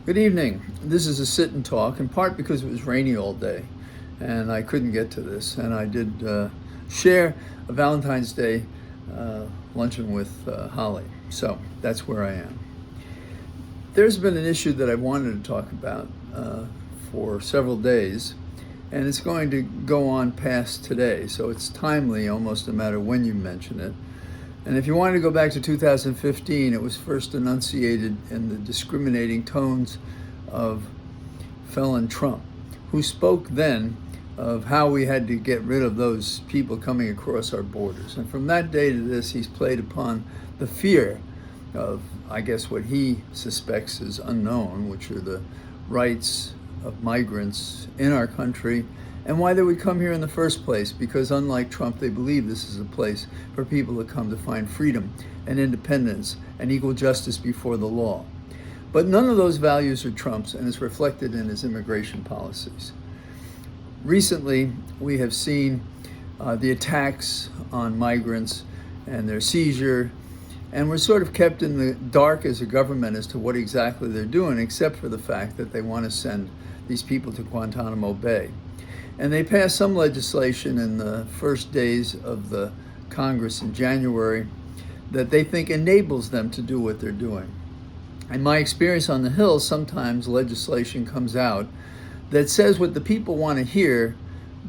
Good evening. This is a sit and talk, in part because it was rainy all day and I couldn't get to this. And I did share a Valentine's Day luncheon with Holly. So that's where I am. There's been an issue that I wanted to talk about for several days, and it's going to go on past today. So it's timely, almost no matter when you mention it. And if you wanted to go back to 2015, it was first enunciated in the discriminating tones of felon Trump, who spoke then of how we had to get rid of those people coming across our borders. And from that day to this, he's played upon the fear of, I guess, what he suspects is unknown, which are the rights of migrants in our country and why they would come here in the first place, because unlike Trump, they believe this is a place for people to come to find freedom and independence and equal justice before the law. But none of those values are Trump's, and it's reflected in his immigration policies. Recently, we have seen the attacks on migrants and their seizure, and we're sort of kept in the dark as a government as to what exactly they're doing, except for the fact that they want to send these people to Guantanamo Bay. And they passed some legislation in the first days of the Congress in January that they think enables them to do what they're doing. In my experience on the Hill, sometimes legislation comes out that says what the people want to hear,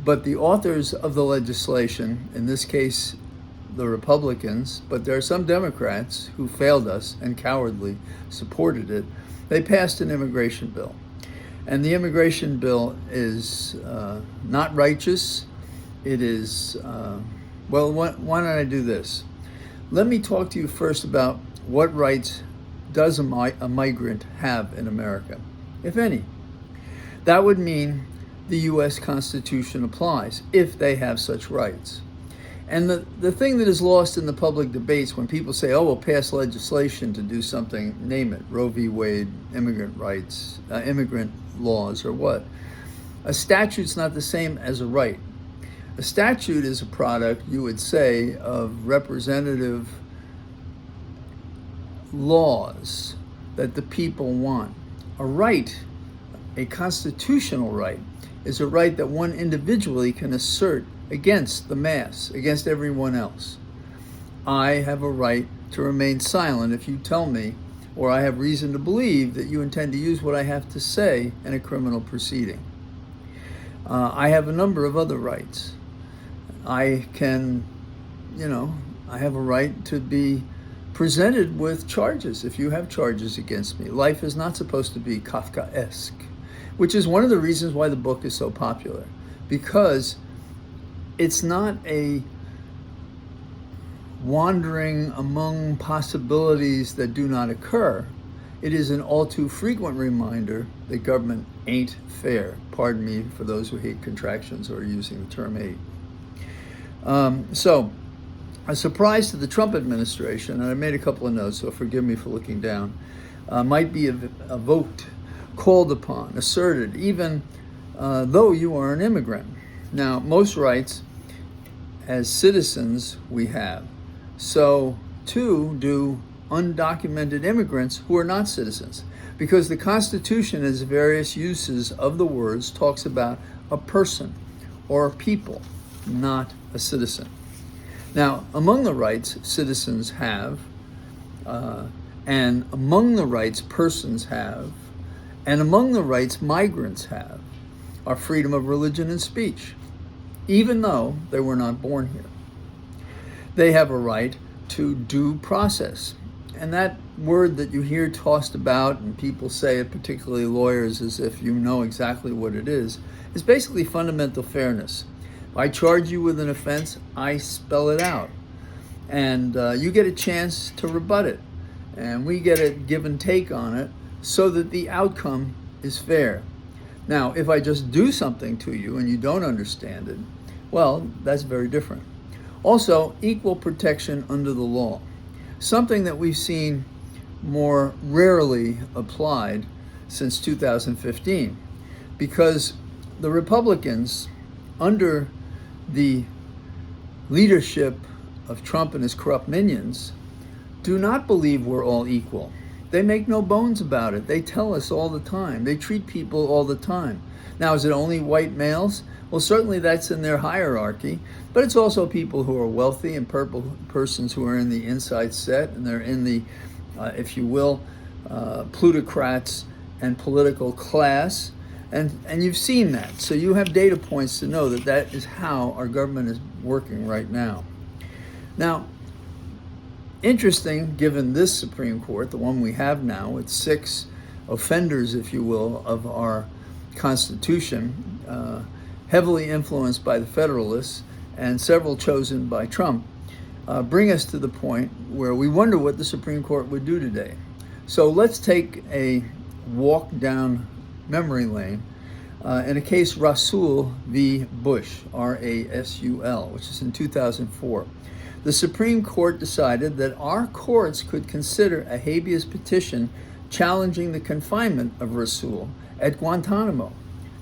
but the authors of the legislation, in this case the Republicans, but there are some Democrats who failed us and cowardly supported it, they passed an immigration bill. And the immigration bill is not righteous. It is, why don't I do this? Let me talk to you first about what rights does a migrant have in America, if any. That would mean the U.S. Constitution applies, if they have such rights. And the thing that is lost in the public debates when people say, oh, we'll pass legislation to do something, name it, Roe v. Wade, immigrant rights, immigrant laws, or what. A statute's not the same as a right. A statute is a product, you would say, of representative laws that the people want. A right, a constitutional right, is a right that one individually can assert against the mass, against everyone else. I have a right to remain silent if you tell me, or I have reason to believe that you intend to use what I have to say in a criminal proceeding. I have a number of other rights. I can, I have a right to be presented with charges if you have charges against me. Life is not supposed to be Kafkaesque, which is one of the reasons why the book is so popular, because it's not a wandering among possibilities that do not occur. It is an all too frequent reminder that government ain't fair. Pardon me for those who hate contractions or using the term hate. So, a surprise to the Trump administration, and I made a couple of notes, so forgive me for looking down, might be evoked, called upon, asserted, even though you are an immigrant. Now, most rights as citizens we have. So, too, do undocumented immigrants who are not citizens. Because the Constitution, as various uses of the words, talks about a person or a people, not a citizen. Now, among the rights citizens have, and among the rights persons have, and among the rights migrants have, are freedom of religion and speech, even though they were not born here. They have a right to due process. And that word that you hear tossed about, and people say it, particularly lawyers, as if you know exactly what it is basically fundamental fairness. If I charge you with an offense, I spell it out. And you get a chance to rebut it. And we get a give and take on it so that the outcome is fair. Now, if I just do something to you and you don't understand it, well, that's very different. Also, equal protection under the law, something that we've seen more rarely applied since 2015, because the Republicans, under the leadership of Trump and his corrupt minions, do not believe we're all equal. They make no bones about it. They tell us all the time. They treat people all the time. Now, is it only white males? Well, certainly that's in their hierarchy, but it's also people who are wealthy and persons who are in the inside set, and they're in the, if you will, plutocrats and political class. And you've seen that. So you have data points to know that that is how our government is working right now. Now, interesting, given this Supreme Court, the one we have now, with 6 offenders, if you will, of our Constitution, heavily influenced by the Federalists and several chosen by Trump, bring us to the point where we wonder what the Supreme Court would do today. So let's take a walk down memory lane in a case Rasul v. Bush, R-A-S-U-L, which is in 2004. The Supreme Court decided that our courts could consider a habeas petition challenging the confinement of Rasul at Guantanamo.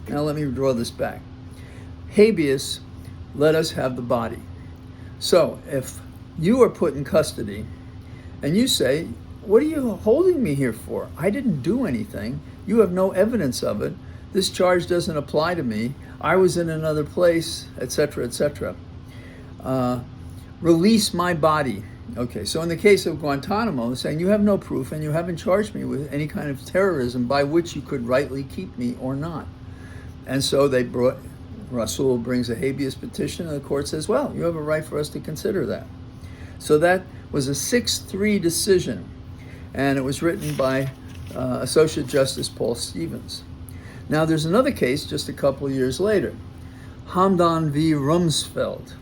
Now let me draw this back. Habeas, let us have the body. So if you are put in custody and you say, what are you holding me here for? I didn't do anything. You have no evidence of it. This charge doesn't apply to me. I was in another place, etc., etc. Release my body. Okay, so in the case of Guantanamo, saying you have no proof and you haven't charged me with any kind of terrorism by which you could rightly keep me or not. And so Rasul brings a habeas petition, and the court says, well, you have a right for us to consider that. So that was a 6-3 decision, and it was written by Associate Justice Paul Stevens. Now there's another case just a couple of years later, Hamdan v. Rumsfeld,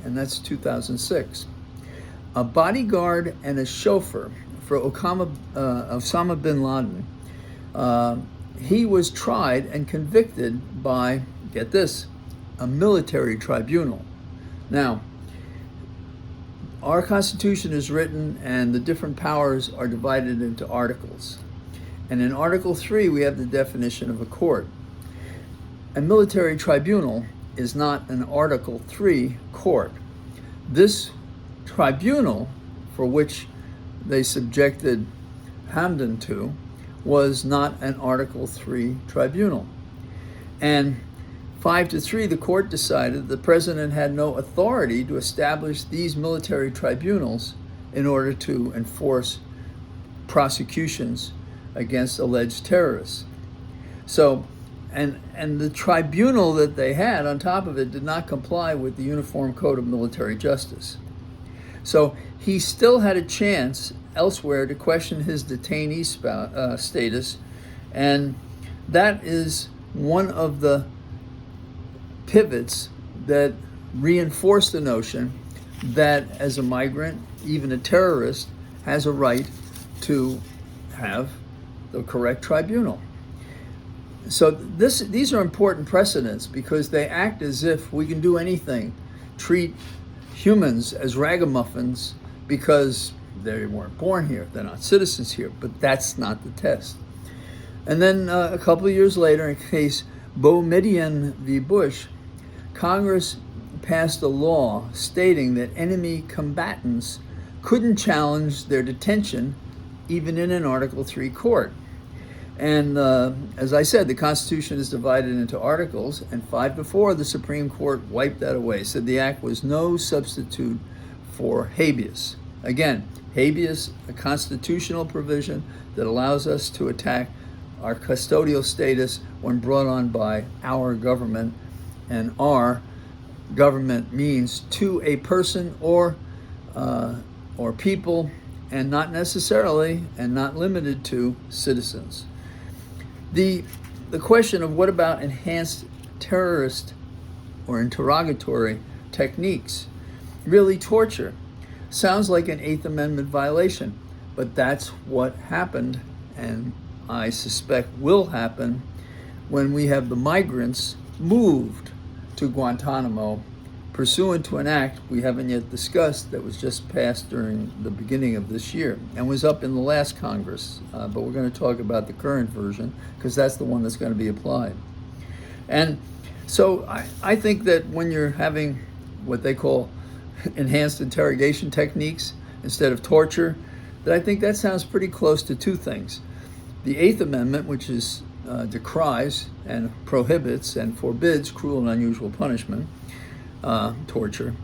and that's 2006. A bodyguard and a chauffeur for Osama bin Laden, he was tried and convicted by, get this, a military tribunal. Now, our Constitution is written and the different powers are divided into articles. And in Article 3, we have the definition of a court. A military tribunal is not an Article 3 court. This tribunal, for which they subjected Hamdan to, was not an Article 3 tribunal. And 5-3, the court decided the president had no authority to establish these military tribunals in order to enforce prosecutions against alleged terrorists. So, and the tribunal that they had on top of it did not comply with the Uniform Code of Military Justice. So he still had a chance elsewhere to question his detainee status, and that is one of the pivots that reinforce the notion that as a migrant, even a terrorist, has a right to have the correct tribunal. So these are important precedents because they act as if we can do anything, treat humans as ragamuffins because they weren't born here, they're not citizens here, but that's not the test. And then a couple of years later, in case Boumediene v. Bush, Congress passed a law stating that enemy combatants couldn't challenge their detention even in an Article 3 court. And as I said, the Constitution is divided into articles, and 5-4, the Supreme Court wiped that away, said the act was no substitute for habeas. Again, habeas, a constitutional provision that allows us to attack our custodial status when brought on by our government, and our government means to a person or people, and not necessarily and not limited to citizens. The question of what about enhanced terrorist or interrogatory techniques, really torture, sounds like an Eighth Amendment violation, but that's what happened, and I suspect will happen when we have the migrants moved to Guantanamo pursuant to an act we haven't yet discussed that was just passed during the beginning of this year and was up in the last Congress, but we're going to talk about the current version because that's the one that's going to be applied. And so I think that when you're having what they call enhanced interrogation techniques instead of torture, that I think that sounds pretty close to two things. The Eighth Amendment, which is decries and prohibits and forbids cruel and unusual punishment, torture.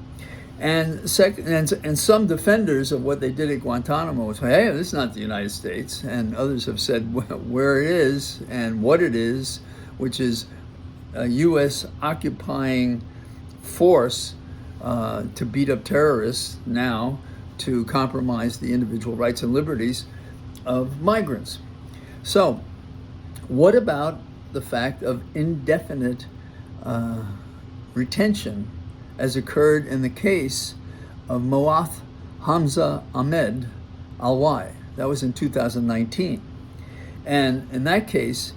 And some defenders of what they did at Guantanamo say, hey, this is not the United States. And others have said where it is and what it is, which is a U.S. occupying force to beat up terrorists now, to compromise the individual rights and liberties of migrants. So what about the fact of indefinite retention as occurred in the case of Moath Hamza Ahmed Alwai? That was in 2019. And in that case,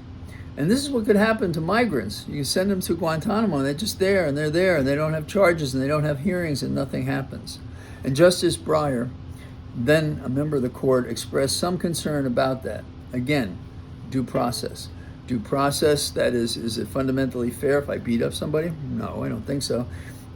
and this is what could happen to migrants. You send them to Guantanamo, and they're just there, and they're there, and they don't have charges, and they don't have hearings, and nothing happens. And Justice Breyer, then a member of the court, expressed some concern about that. Again, due process. Due process, that is it fundamentally fair if I beat up somebody? No, I don't think so.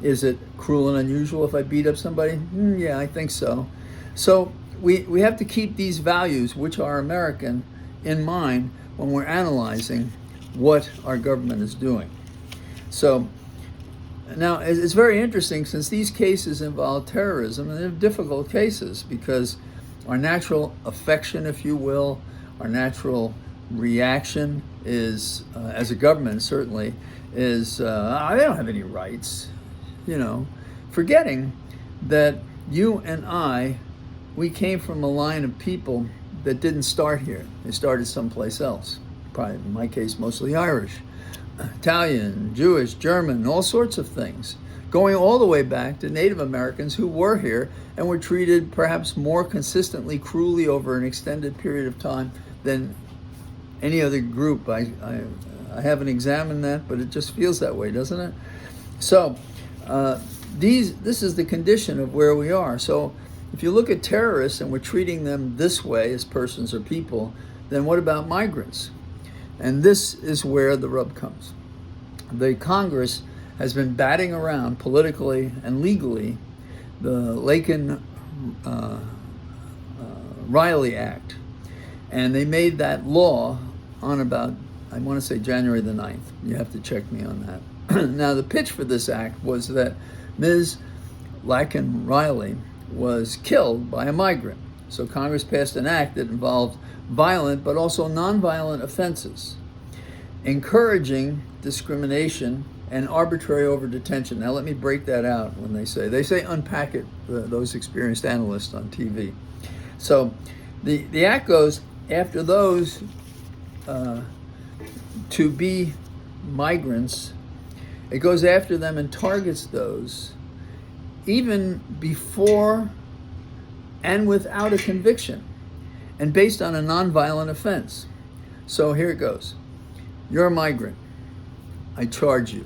Is it cruel and unusual if I beat up somebody? Yeah, I think so. So we have to keep these values, which are American, in mind when we're analyzing what our government is doing. So now it's very interesting, since these cases involve terrorism, and they're difficult cases because our natural affection, if you will, our natural reaction is, as a government certainly, is they don't have any rights, forgetting that you and I, we came from a line of people that didn't start here. They started someplace else. Probably, in my case, mostly Irish, Italian, Jewish, German, all sorts of things, going all the way back to Native Americans who were here and were treated perhaps more consistently cruelly over an extended period of time than any other group. I haven't examined that, but it just feels that way, doesn't it? So this is the condition of where we are. So if you look at terrorists and we're treating them this way as persons or people, then what about migrants? And this is where the rub comes. The Congress has been batting around politically and legally the Laken-Riley Act. And they made that law on about, I want to say January the 9th. You have to check me on that. Now, the pitch for this act was that Ms. Laken-Riley was killed by a migrant. So Congress passed an act that involved violent but also nonviolent offenses, encouraging discrimination and arbitrary over-detention. Now let me break that out when they say unpack it, those experienced analysts on TV. So the act goes after those to be migrants. It goes after them and targets those even before and without a conviction, and based on a nonviolent offense. So here it goes. You're a migrant. I charge you.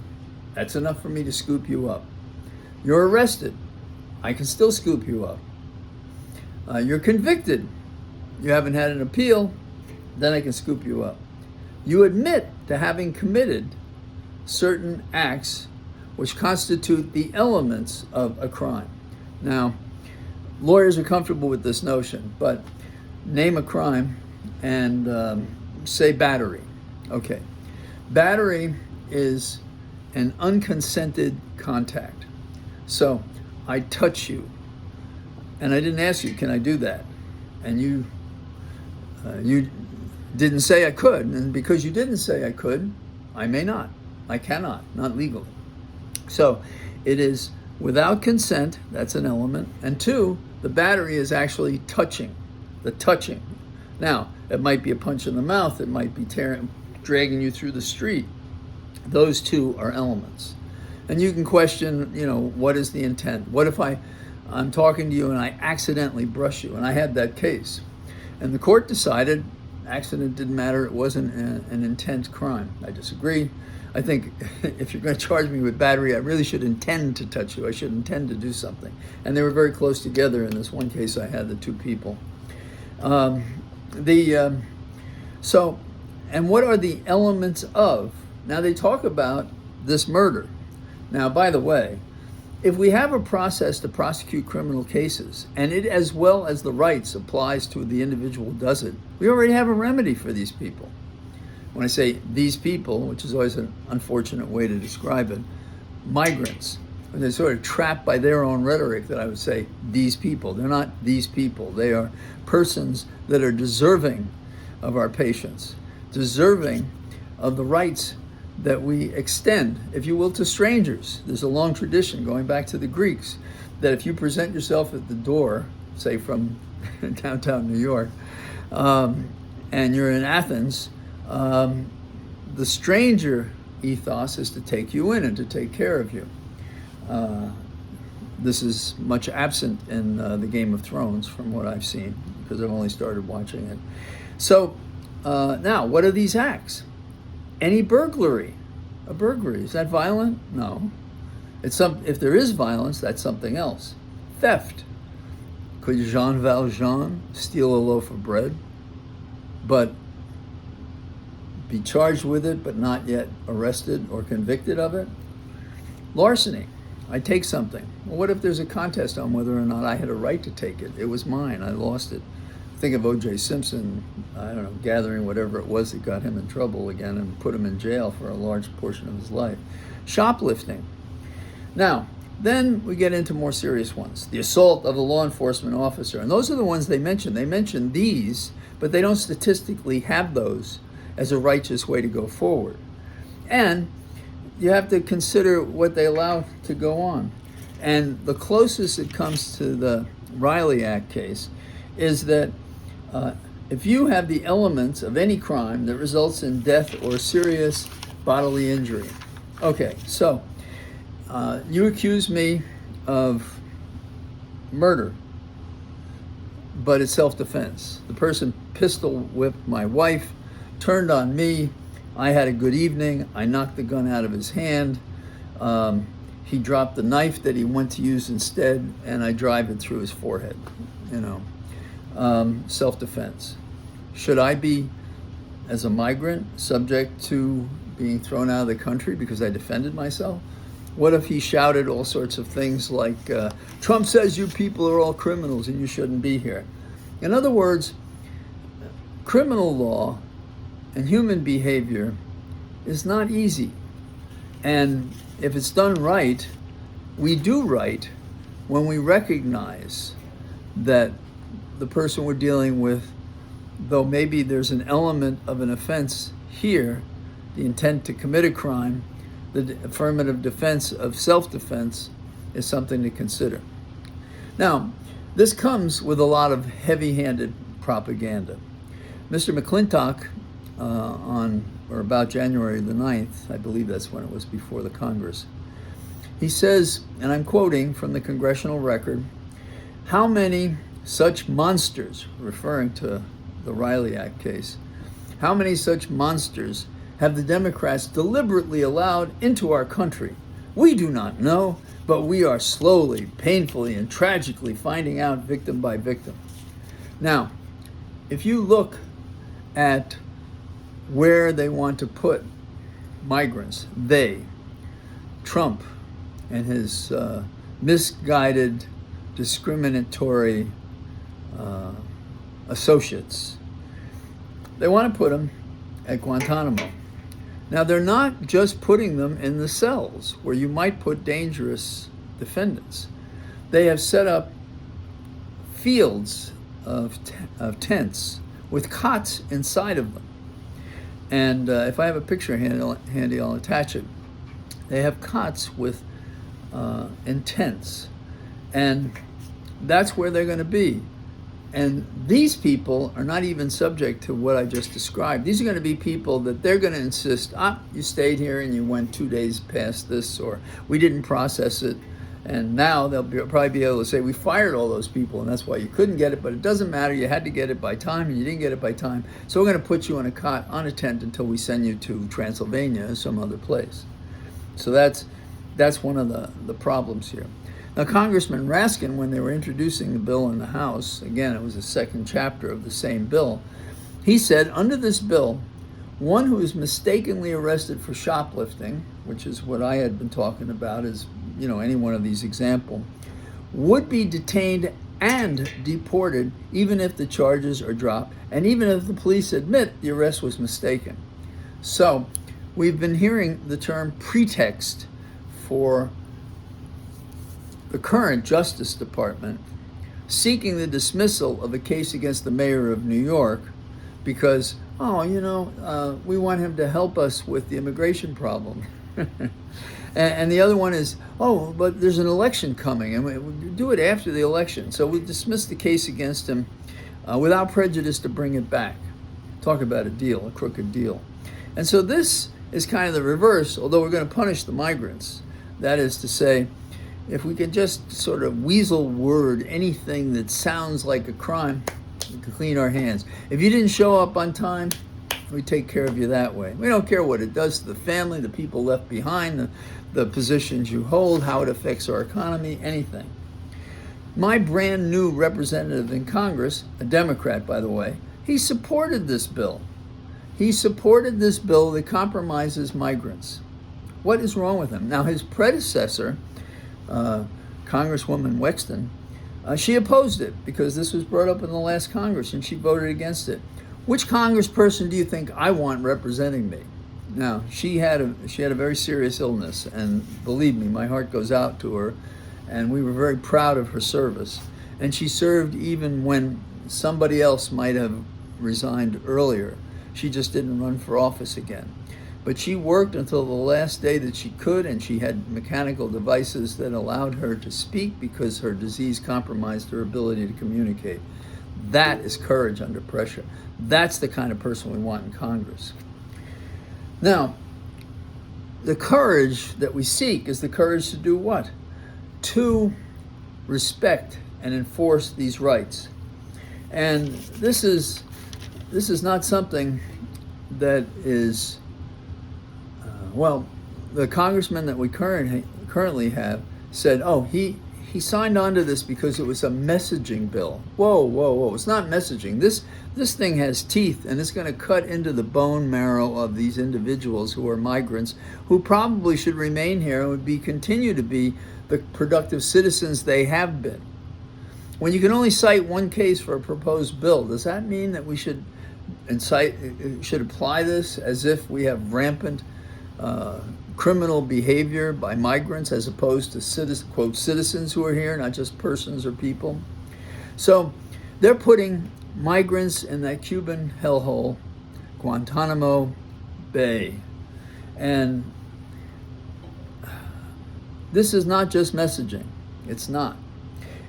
That's enough for me to scoop you up. You're arrested. I can still scoop you up. You're convicted. You haven't had an appeal. Then I can scoop you up. You admit to having committed certain acts which constitute the elements of a crime. Now, lawyers are comfortable with this notion, but name a crime and say battery. Okay. Battery is an unconsented contact. So I touch you, and I didn't ask you, can I do that? And you didn't say I could, and because you didn't say I could, I may not. I cannot, not legally. So it is without consent, that's an element. And two, the battery is actually touching, the touching. Now, it might be a punch in the mouth, it might be dragging you through the street. Those two are elements. And you can question, what is the intent? What if I'm talking to you and I accidentally brush you? And I had that case. And the court decided accident didn't matter, it wasn't an intent crime. I disagree. I think if you're going to charge me with battery, I really should intend to touch you. I should intend to do something. And they were very close together in this one case I had, the two people. So, and what are the elements of? Now they talk about this murder. Now, by the way, if we have a process to prosecute criminal cases, and it, as well as the rights, applies to the individual who does it, we already have a remedy for these people. When I say these people, which is always an unfortunate way to describe it, migrants, they're sort of trapped by their own rhetoric that I would say these people. They're not these people. They are persons that are deserving of our patience, deserving of the rights that we extend, if you will, to strangers. There's a long tradition going back to the Greeks that if you present yourself at the door, say from downtown New York, and you're in Athens, the stranger ethos is to take you in and to take care of you. This is much absent in the Game of Thrones from what I've seen, because I've only started watching it. So now, what are these acts? Any burglary. A burglary, is that violent? No. If there is violence, that's something else. Theft. Could Jean Valjean steal a loaf of bread, but be charged with it, but not yet arrested or convicted of it? Larceny. I take something. Well, what if there's a contest on whether or not I had a right to take it? It was mine. I lost it. Think of O.J. Simpson, I don't know, gathering whatever it was that got him in trouble again and put him in jail for a large portion of his life. Shoplifting. Now, then we get into more serious ones. The assault of a law enforcement officer. And those are the ones they mention. They mention these, but they don't statistically have those as a righteous way to go forward. And you have to consider what they allow to go on. And the closest it comes to the Riley Act case is that if you have the elements of any crime that results in death or serious bodily injury. Okay, so you accuse me of murder, but it's self-defense. The person pistol whipped my wife, turned on me. I had a good evening. I knocked the gun out of his hand. He dropped the knife that he went to use instead, and I drive it through his forehead. Self-defense. Should I be, as a migrant, subject to being thrown out of the country because I defended myself? What if he shouted all sorts of things like, Trump says you people are all criminals and you shouldn't be here? In other words, criminal law and human behavior is not easy. And if it's done right, we do right when we recognize that the person we're dealing with, though maybe there's an element of an offense here, the intent to commit a crime, the affirmative defense of self-defense is something to consider. Now, this comes with a lot of heavy-handed propaganda. Mr. McClintock, on or about January the 9th, I believe that's when it was before the Congress, he says, and I'm quoting from the congressional record, how many such monsters, referring to the Riley Act case, how many such monsters have the Democrats deliberately allowed into our country? We do not know, but we are slowly, painfully, and tragically finding out victim by victim. Now, if you look at where they want to put migrants, Trump and his misguided, discriminatory associates, they want to put them at Guantanamo. Now, they're not just putting them in the cells where you might put dangerous defendants. They have set up fields of tents with cots inside of them. And if I have a picture handy, I'll attach it. They have cots with in tents. And that's where they're going to be. And these people are not even subject to what I just described. These are going to be people that they're going to insist, you stayed here and you went 2 days past this, or we didn't process it. And now they'll probably be able to say, we fired all those people and that's why you couldn't get it, but it doesn't matter. You had to get it by time and you didn't get it by time. So we're going to put you in a cot on a tent until we send you to Transylvania or some other place. So that's one of the problems here. Now, Congressman Raskin, when they were introducing the bill in the House, again, it was the second chapter of the same bill, he said, under this bill, one who is mistakenly arrested for shoplifting, which is what I had been talking about, is any one of these examples, would be detained and deported even if the charges are dropped and even if the police admit the arrest was mistaken. So we've been hearing the term pretext for the current Justice Department seeking the dismissal of a case against the mayor of New York because, we want him to help us with the immigration problem. And the other one is, but there's an election coming, and we do it after the election. So we dismiss the case against him without prejudice to bring it back. Talk about a crooked deal. And so this is kind of the reverse, although we're going to punish the migrants. That is to say, if we could just sort of weasel word anything that sounds like a crime, we can clean our hands. If you didn't show up on time, we take care of you that way. We don't care what it does to the family, the people left behind, the positions you hold, how it affects our economy, anything. My brand new representative in Congress, a Democrat, by the way, he supported this bill. He supported this bill that compromises migrants. What is wrong with him? Now, his predecessor, Congresswoman Wexton, she opposed it because this was brought up in the last Congress and she voted against it. Which congressperson do you think I want representing me? Now, she had a very serious illness, and believe me, my heart goes out to her, and we were very proud of her service. And she served even when somebody else might have resigned earlier. She just didn't run for office again. But she worked until the last day that she could, and she had mechanical devices that allowed her to speak because her disease compromised her ability to communicate. That is courage under pressure. That's the kind of person we want in Congress. Now, the courage that we seek is the courage to do what? To respect and enforce these rights. And this is not something that is, the congressman that we currently have said, he signed on to this because it was a messaging bill. Whoa. It's not messaging. This thing has teeth, and it's going to cut into the bone marrow of these individuals who are migrants, who probably should remain here and would continue to be the productive citizens they have been. When you can only cite one case for a proposed bill, does that mean that we should apply this as if we have rampant criminal behavior by migrants as opposed to quote citizens who are here, not just persons or people? So they're putting migrants in that Cuban hellhole, Guantanamo Bay. And this is not just messaging. It's not.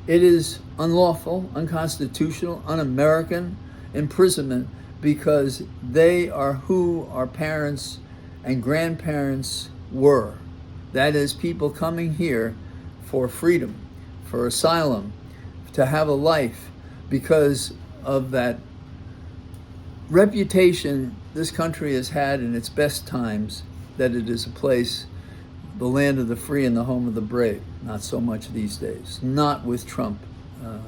It is unlawful, unconstitutional, un-American imprisonment because they are who our parents and grandparents were. That is, people coming here for freedom, for asylum, to have a life because of that reputation this country has had in its best times, that it is a place, the land of the free and the home of the brave. Not so much these days. Not with Trump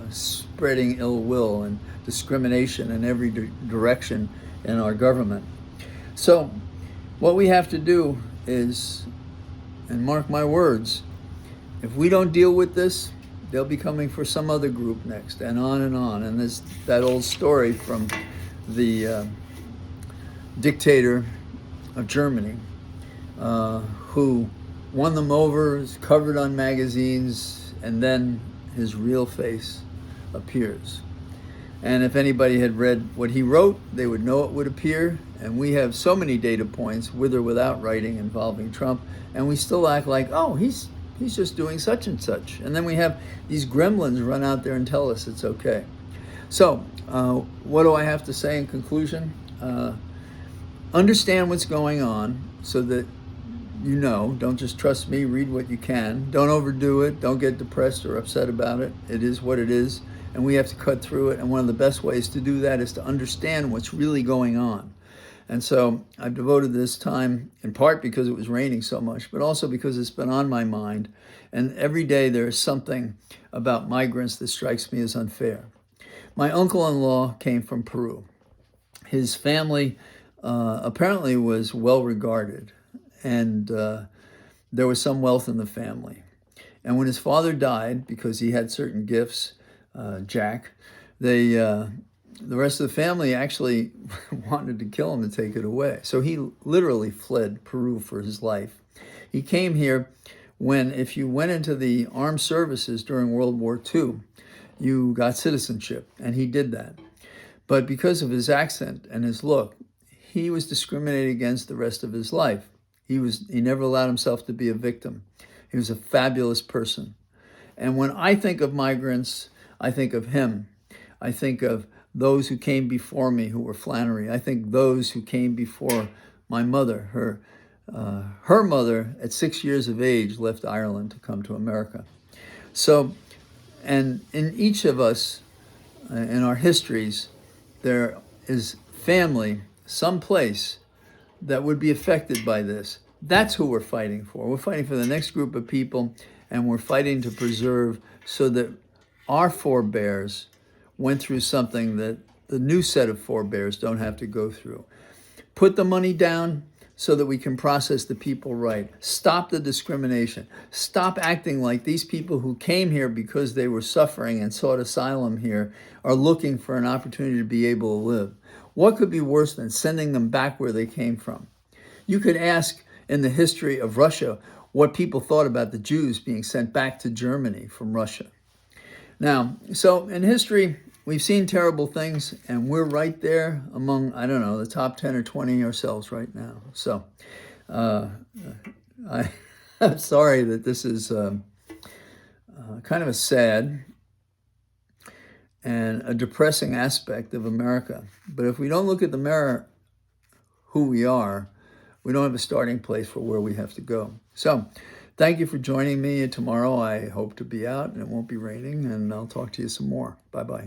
spreading ill will and discrimination in every direction in our government. So what we have to do is, and mark my words, if we don't deal with this, they'll be coming for some other group next, and on and on. And there's that old story from the dictator of Germany who won them over, is covered on magazines, and then his real face appears. And if anybody had read what he wrote, they would know it would appear. And we have so many data points, with or without writing, involving Trump, and we still act like, he's just doing such and such. And then we have these gremlins run out there and tell us it's okay. So what do I have to say in conclusion? Understand what's going on so that don't just trust me, read what you can. Don't overdo it. Don't get depressed or upset about it. It is what it is, and we have to cut through it. And one of the best ways to do that is to understand what's really going on. And so I've devoted this time, in part because it was raining so much, but also because it's been on my mind. And every day there is something about migrants that strikes me as unfair. My uncle-in-law came from Peru. His family apparently was well regarded, and there was some wealth in the family. And when his father died, because he had certain gifts, Jack, the rest of the family actually wanted to kill him to take it away. So he literally fled Peru for his life. He came here when, if you went into the armed services during World War II, you got citizenship, and he did that. But because of his accent and his look, he was discriminated against the rest of his life. He never allowed himself to be a victim. He was a fabulous person. And when I think of migrants, I think of him. I think of those who came before me, who were Flannery. I think those who came before my mother. Her mother, at 6 years of age, left Ireland to come to America. So, and in each of us, in our histories, there is family, someplace that would be affected by this. That's who we're fighting for. We're fighting for the next group of people, and we're fighting to preserve so that our forebears went through something that the new set of forebears don't have to go through. Put the money down so that we can process the people right. Stop the discrimination. Stop acting like these people who came here because they were suffering and sought asylum here are looking for an opportunity to be able to live. What could be worse than sending them back where they came from? You could ask in the history of Russia what people thought about the Jews being sent back to Germany from Russia. Now, so in history, we've seen terrible things, and we're right there among, I don't know, the top 10 or 20 ourselves right now. So I'm sorry that this is kind of a sad and a depressing aspect of America. But if we don't look at the mirror, who we are, we don't have a starting place for where we have to go. So thank you for joining me. Tomorrow I hope to be out and it won't be raining, and I'll talk to you some more. Bye-bye.